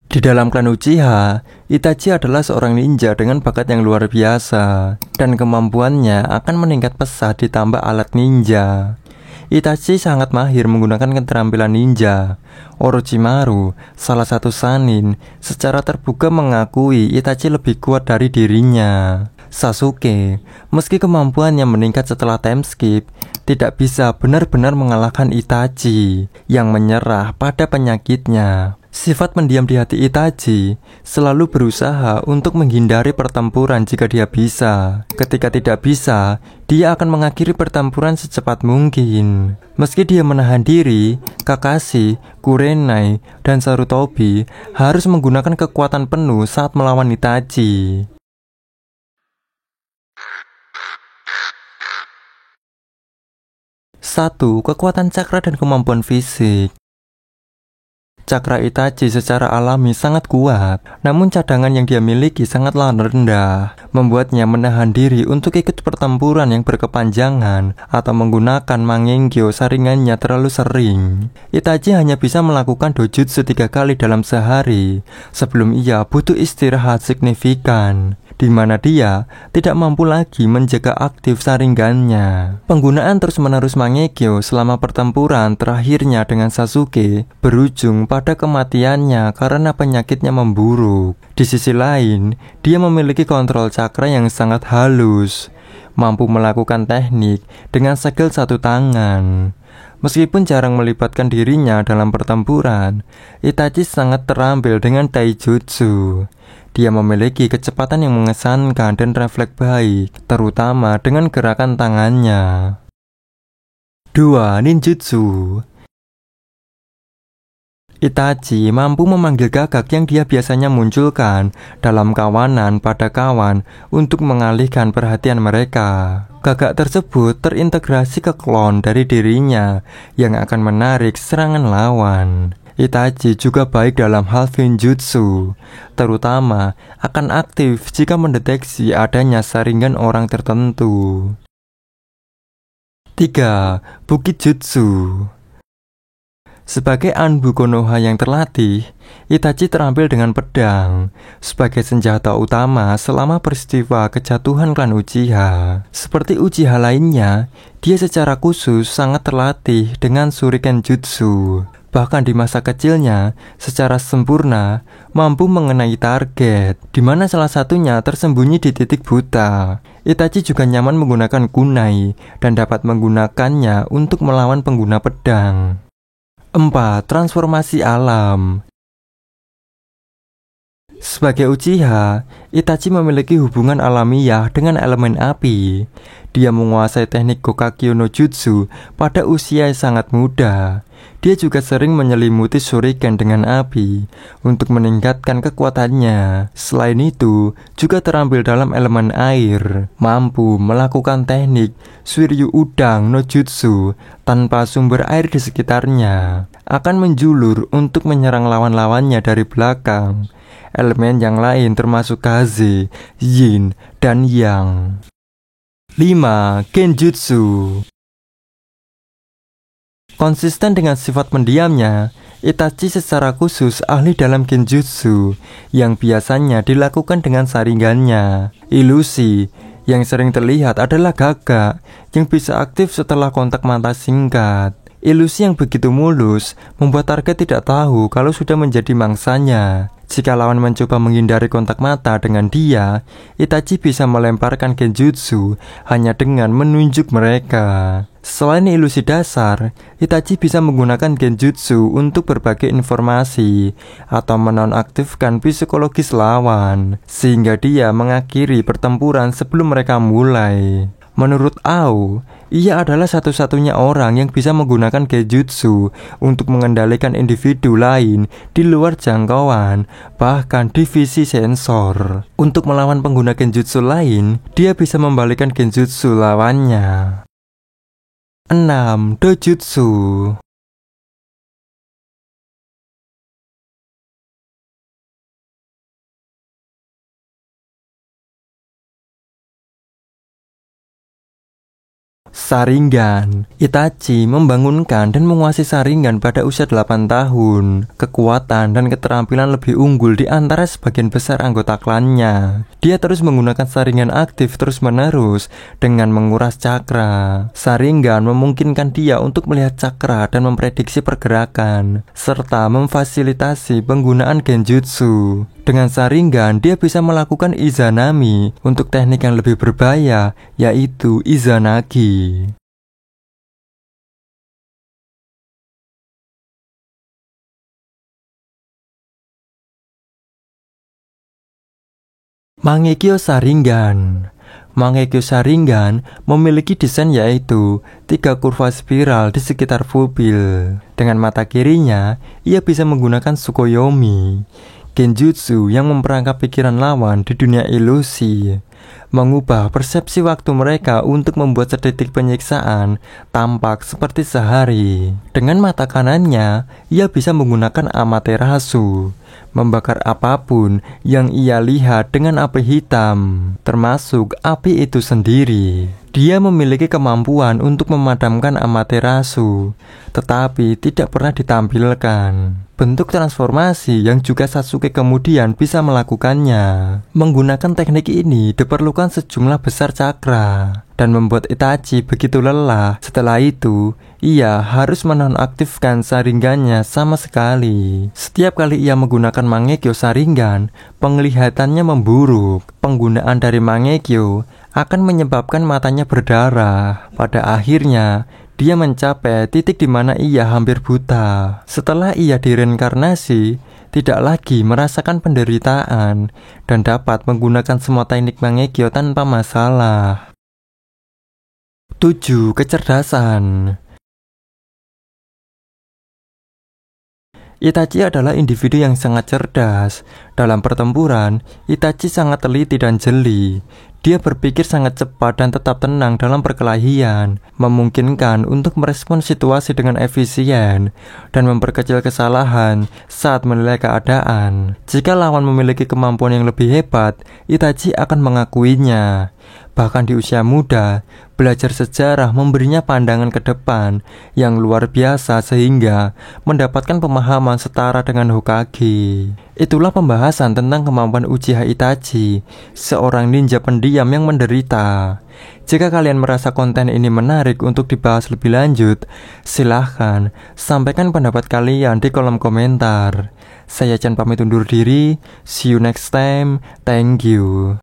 Di dalam klan Uchiha, Itachi adalah seorang ninja dengan bakat yang luar biasa, dan kemampuannya akan meningkat pesat ditambah alat ninja. Itachi sangat mahir menggunakan keterampilan ninja. Orochimaru, salah satu Sannin, secara terbuka mengakui Itachi lebih kuat dari dirinya. Sasuke, meski kemampuannya meningkat setelah time skip, tidak bisa benar-benar mengalahkan Itachi yang menyerah pada penyakitnya. Sifat pendiam di hati Itachi selalu berusaha untuk menghindari pertempuran jika dia bisa. Ketika tidak bisa, dia akan mengakhiri pertempuran secepat mungkin. Meski dia menahan diri, Kakashi, Kurenai, dan Sarutobi harus menggunakan kekuatan penuh saat melawan Itachi. 1. Kekuatan cakra dan kemampuan fisik. Cakra Itachi secara alami sangat kuat, namun cadangan yang dia miliki sangatlah rendah, membuatnya menahan diri untuk ikut pertempuran yang berkepanjangan atau menggunakan Mangekyo saringannya terlalu sering. Itachi hanya bisa melakukan dojutsu 3 kali dalam sehari, sebelum ia butuh istirahat signifikan, di mana dia tidak mampu lagi menjaga aktif saringannya. Penggunaan terus-menerus Mangekyo selama pertempuran terakhirnya dengan Sasuke berujung pada kematiannya karena penyakitnya memburuk. Di sisi lain, dia memiliki kontrol cakra yang sangat halus, mampu melakukan teknik dengan segel satu tangan. Meskipun jarang melibatkan dirinya dalam pertempuran, Itachi sangat terampil dengan taijutsu. Dia memiliki kecepatan yang mengesankan dan refleks baik, terutama dengan gerakan tangannya. 2. Ninjutsu. Itachi mampu memanggil gagak yang dia biasanya munculkan dalam kawanan pada kawan untuk mengalihkan perhatian mereka. Gagak tersebut terintegrasi ke klon dari dirinya yang akan menarik serangan lawan. Itachi juga baik dalam hal Finjutsu, terutama akan aktif jika mendeteksi adanya saringan orang tertentu. 3. Bukit Jutsu. Sebagai Anbu Konoha yang terlatih, Itachi terampil dengan pedang sebagai senjata utama selama peristiwa kejatuhan klan Uchiha. Seperti Uchiha lainnya, dia secara khusus sangat terlatih dengan Shuriken Jutsu. Bahkan di masa kecilnya, secara sempurna mampu mengenai target, di mana salah satunya tersembunyi di titik buta. Itachi juga nyaman menggunakan kunai dan dapat menggunakannya untuk melawan pengguna pedang. 4. Transformasi alam. Sebagai Uchiha, Itachi memiliki hubungan alamiah dengan elemen api. Dia menguasai teknik Gokakyo no Jutsu pada usia yang sangat muda. Dia juga sering menyelimuti shuriken dengan api untuk meningkatkan kekuatannya. Selain itu, juga terampil dalam elemen air, mampu melakukan teknik Suiryu Udang no Jutsu tanpa sumber air di sekitarnya. Akan menjulur untuk menyerang lawan-lawannya dari belakang. Elemen yang lain termasuk Kaze, Yin, dan Yang. 5. Genjutsu. Konsisten dengan sifat pendiamnya, Itachi secara khusus ahli dalam genjutsu yang biasanya dilakukan dengan saringannya. Ilusi yang sering terlihat adalah gagak yang bisa aktif setelah kontak mata singkat. Ilusi yang begitu mulus membuat target tidak tahu kalau sudah menjadi mangsanya. Jika lawan mencoba menghindari kontak mata dengan dia, Itachi bisa melemparkan genjutsu hanya dengan menunjuk mereka. Selain ilusi dasar, Itachi bisa menggunakan genjutsu untuk berbagi informasi atau menonaktifkan psikologis lawan, sehingga dia mengakhiri pertempuran sebelum mereka mulai. Menurut Ao, ia adalah satu-satunya orang yang bisa menggunakan genjutsu untuk mengendalikan individu lain di luar jangkauan, bahkan divisi sensor. Untuk melawan pengguna genjutsu lain, dia bisa membalikkan genjutsu lawannya. 6. Dojutsu. Sharingan. Itachi membangunkan dan menguasai Sharingan pada usia 8 tahun. Kekuatan dan keterampilan lebih unggul di antara sebagian besar anggota klannya. Dia terus menggunakan Sharingan aktif terus-menerus dengan menguras cakra. Sharingan memungkinkan dia untuk melihat cakra dan memprediksi pergerakan, serta memfasilitasi penggunaan genjutsu. Dengan Sharingan, dia bisa melakukan Izanami untuk teknik yang lebih berbahaya, yaitu Izanagi. Mangekyo Sharingan. Mangekyo Sharingan memiliki desain yaitu 3 kurva spiral di sekitar pupil. Dengan mata kirinya, ia bisa menggunakan Tsukuyomi, genjutsu yang memperangkap pikiran lawan di dunia ilusi, mengubah persepsi waktu mereka untuk membuat sedetik penyiksaan tampak seperti sehari. Dengan mata kanannya, ia bisa menggunakan Amaterasu, membakar apapun yang ia lihat dengan api hitam, termasuk api itu sendiri. Dia memiliki kemampuan untuk memadamkan Amaterasu, tetapi tidak pernah ditampilkan. Bentuk transformasi yang juga Sasuke kemudian bisa melakukannya. Menggunakan teknik ini diperlukan sejumlah besar cakra dan membuat Itachi begitu lelah. Setelah itu, ia harus menonaktifkan Sharingannya sama sekali. Setiap kali ia menggunakan Mangekyo Sharingan, penglihatannya memburuk. Penggunaan dari Mangekyo akan menyebabkan matanya berdarah. Pada akhirnya, dia mencapai titik di mana ia hampir buta. Setelah ia direinkarnasi, tidak lagi merasakan penderitaan dan dapat menggunakan semua teknik Mangekyo tanpa masalah. 7. Kecerdasan. Itachi adalah individu yang sangat cerdas. Dalam pertempuran, Itachi sangat teliti dan jeli. Dia berpikir sangat cepat dan tetap tenang dalam perkelahian, memungkinkan untuk merespons situasi dengan efisien dan memperkecil kesalahan saat menilai keadaan. Jika lawan memiliki kemampuan yang lebih hebat, Itachi akan mengakuinya. Bahkan di usia muda, belajar sejarah memberinya pandangan ke depan yang luar biasa sehingga mendapatkan pemahaman setara dengan Hokage. Itulah pembahasan tentang kemampuan Uchiha Itachi, seorang ninja pendiam yang menderita. Jika kalian merasa konten ini menarik untuk dibahas lebih lanjut, silahkan sampaikan pendapat kalian di kolom komentar. Saya Chan pamit undur diri, see you next time, thank you.